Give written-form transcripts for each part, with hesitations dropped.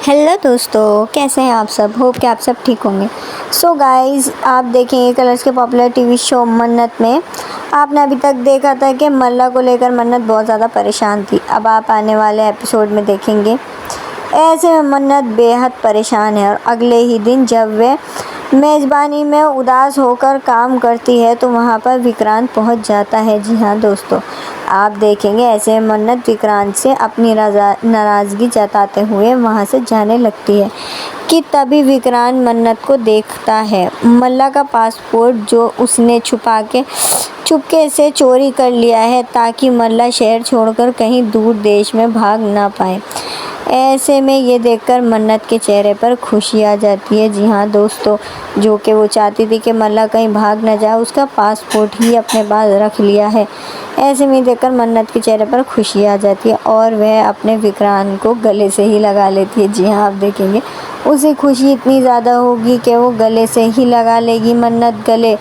Hello दोस्तों, कैसे हैं आप सब। होप कि आप सब ठीक होंगे। सो गाइस, आप देखेंगे कलर्स के पॉपुलर टीवी शो मन्नत में आपने अभी तक देखा था कि मल्ला को लेकर मन्नत बहुत ज़्यादा परेशान थी। अब आप आने वाले एपिसोड में देखेंगे ऐसे में मन्नत बेहद परेशान है और अगले ही दिन जब वे मेज़बानी में उदास होकर काम करती है तो वहाँ पर विक्रांत पहुँच जाता है। जी हाँ दोस्तों, आप देखेंगे ऐसे मन्नत विक्रांत से अपनी नाराज़गी जताते हुए वहाँ से जाने लगती है कि तभी विक्रांत मन्नत को देखता है। मल्ला का पासपोर्ट जो उसने चुपके से चोरी कर लिया है ताकि मल्ला शहर छोड़कर कहीं दूर देश में भाग ना पाए। ऐसे में ये देखकर मन्नत के चेहरे पर खुशी आ जाती है। जी हाँ दोस्तों, जो कि वो चाहती थी कि मल्ला कहीं भाग ना जाए, उसका पासपोर्ट ही अपने पास रख लिया है। ऐसे में देखकर मन्नत के चेहरे पर खुशी आ जाती है और वह अपने विक्रांत को गले से ही लगा लेती है। जी हाँ, आप देखेंगे उसे खुशी इतनी ज़्यादा होगी कि वो गले से ही लगा लेगी मन्नत गले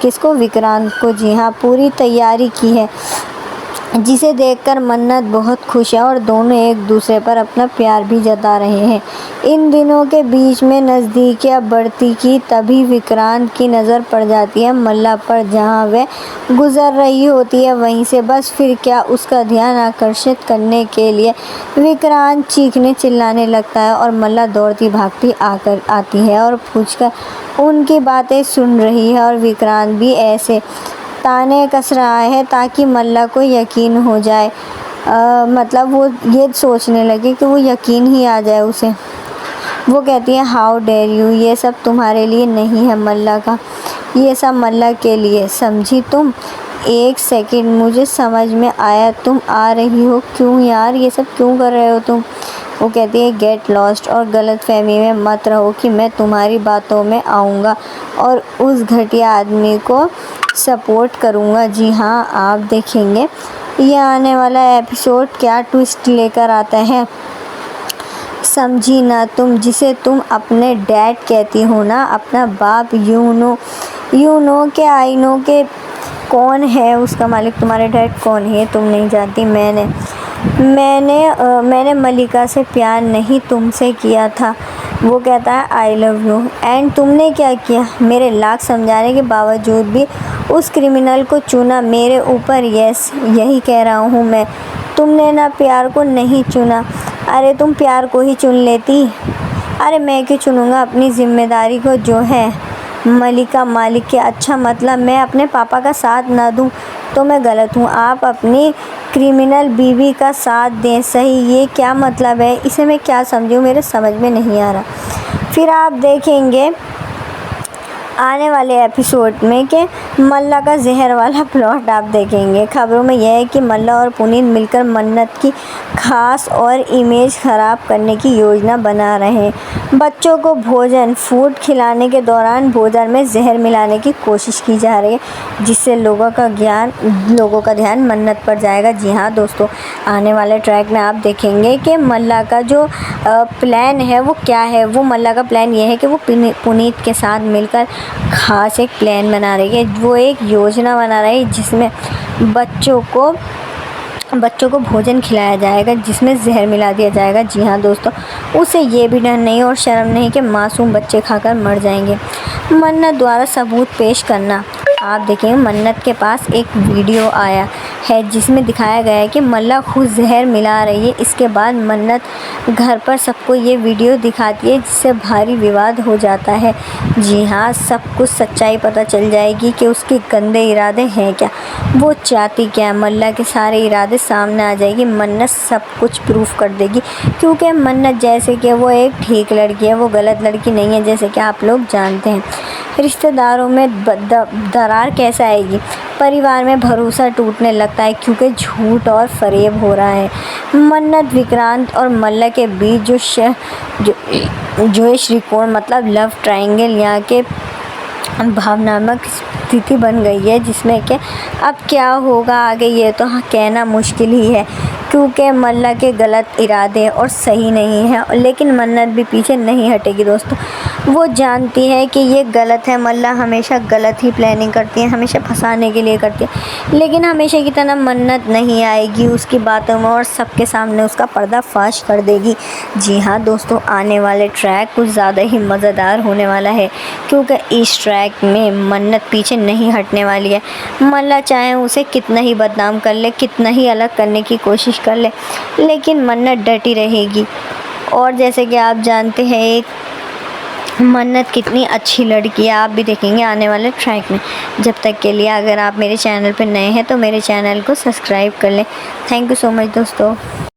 किसको, विक्रांत को। जी हाँ, पूरी तैयारी की है जिसे देखकर मन्नत बहुत खुश है और दोनों एक दूसरे पर अपना प्यार भी जता रहे हैं। इन दिनों के बीच में नज़दीकियाँ बढ़ती की तभी विक्रांत की नज़र पड़ जाती है मल्ला पर। जहाँ वह गुजर रही होती है वहीं से बस फिर क्या उसका ध्यान आकर्षित करने के लिए विक्रांत चीखने चिल्लाने लगता है और मल्ला दौड़ती भागती आती है और पूछकर उनकी बातें सुन रही है और विक्रांत भी ऐसे ताने कस रहा है ताकि मल्ला को यकीन हो जाए। मतलब वो ये सोचने लगे कि वो यकीन ही आ जाए उसे। वो कहती है, हाउ डेयर यू, ये सब तुम्हारे लिए नहीं है मल्ला का, ये सब मल्ला के लिए, समझी तुम। एक सेकंड, मुझे समझ में आया तुम आ रही हो। क्यों यार, ये सब क्यों कर रहे हो तुम। वो कहती है, गेट लॉस्ट और गलतफहमी में मत रहो कि मैं तुम्हारी बातों में आऊँगा और उस घटिया आदमी को सपोर्ट करूँगा। जी हाँ, आप देखेंगे ये आने वाला एपिसोड क्या ट्विस्ट लेकर आता है। समझी ना तुम, जिसे तुम अपने डैड कहती हो ना, अपना बाप। यू नो के आई नो के कौन है उसका मालिक, तुम्हारे डैड कौन है तुम नहीं जानती। मैंने मलिका से प्यार नहीं तुमसे किया था। वो कहता है, आई लव यू। एंड तुमने क्या किया, मेरे लाख समझाने के बावजूद भी उस क्रिमिनल को चुना मेरे ऊपर। यस, यही कह रहा हूँ मैं, तुमने ना प्यार को नहीं चुना। अरे तुम प्यार को ही चुन लेती। अरे मैं क्यों चुनूँगा अपनी ज़िम्मेदारी को जो है मलिका मालिक के। अच्छा, मतलब मैं अपने पापा का साथ ना दूँ तो मैं गलत हूँ, आप अपनी क्रिमिनल बीवी का साथ दें। सही, ये क्या मतलब है, इसे मैं क्या समझूँ, मेरे समझ में नहीं आ रहा। फिर आप देखेंगे आने वाले एपिसोड में कि मल्ला का जहर वाला प्लॉट आप देखेंगे। खबरों में यह है कि मल्ला और पुनीत मिलकर मन्नत की खास और इमेज ख़राब करने की योजना बना रहे हैं। बच्चों को फूड खिलाने के दौरान भोजन में जहर मिलाने की कोशिश की जा रही है जिससे लोगों का ध्यान मन्नत पर जाएगा। जी हाँ दोस्तों, आने वाले ट्रैक में आप देखेंगे कि मल्ला का जो प्लान है वो क्या है। वो मल्ला का प्लान ये है कि वो पुनीत के साथ मिलकर खास एक प्लान बना रही है। वो एक योजना बना रही है जिसमें बच्चों को भोजन खिलाया जाएगा जिसमें जहर मिला दिया जाएगा। जी हाँ दोस्तों, उसे ये भी डर नहीं और शर्म नहीं कि मासूम बच्चे खाकर मर जाएंगे। मन्नत द्वारा सबूत पेश करना। आप देखेंगे मन्नत के पास एक वीडियो आया है जिसमें दिखाया गया है कि मल्ला खुद जहर मिला रही है। इसके बाद मन्नत घर पर सबको ये वीडियो दिखाती है जिससे भारी विवाद हो जाता है। जी हाँ, सब कुछ सच्चाई पता चल जाएगी कि उसके गंदे इरादे हैं क्या, वो चाहती क्या है। मल्ला के सारे इरादे सामने आ जाएगी। मन्नत सब कुछ प्रूफ कर देगी क्योंकि मन्नत जैसे कि वो एक ठीक लड़की है, वो गलत लड़की नहीं है जैसे कि आप लोग जानते हैं। रिश्तेदारों में दरार कैसे आएगी, परिवार में भरोसा टूटने लगता है क्योंकि झूठ और फरेब हो रहा है। मन्नत विक्रांत और मल्ला के बीच जो श्रीकोण मतलब लव ट्रायंगल यहाँ के भावनात्मक स्थिति बन गई है जिसमें कि अब क्या होगा आगे ये तो कहना मुश्किल ही है क्योंकि मल्ला के गलत इरादे और सही नहीं हैं, लेकिन मन्नत भी पीछे नहीं हटेगी दोस्तों। वो जानती है कि ये गलत है, मल्ला हमेशा गलत ही प्लानिंग करती है, हमेशा फंसाने के लिए करती है। लेकिन हमेशा की तरह मन्नत नहीं आएगी उसकी बातों में और सबके सामने उसका पर्दाफाश कर देगी। जी हाँ दोस्तों, आने वाले ट्रैक कुछ ज़्यादा ही मज़ेदार होने वाला है, क्योंकि इस ट्रैक में मन्नत पीछे नहीं हटने वाली है। मल्ला चाहे उसे कितना ही बदनाम कर ले, कितना ही अलग करने की कोशिश कर ले, लेकिन मन्नत डटी रहेगी। और जैसे कि आप जानते हैं एक मन्नत कितनी अच्छी लड़की है, आप भी देखेंगे आने वाले ट्रैक में। जब तक के लिए अगर आप मेरे चैनल पर नए हैं तो मेरे चैनल को सब्सक्राइब कर लें। थैंक यू सो मच दोस्तों।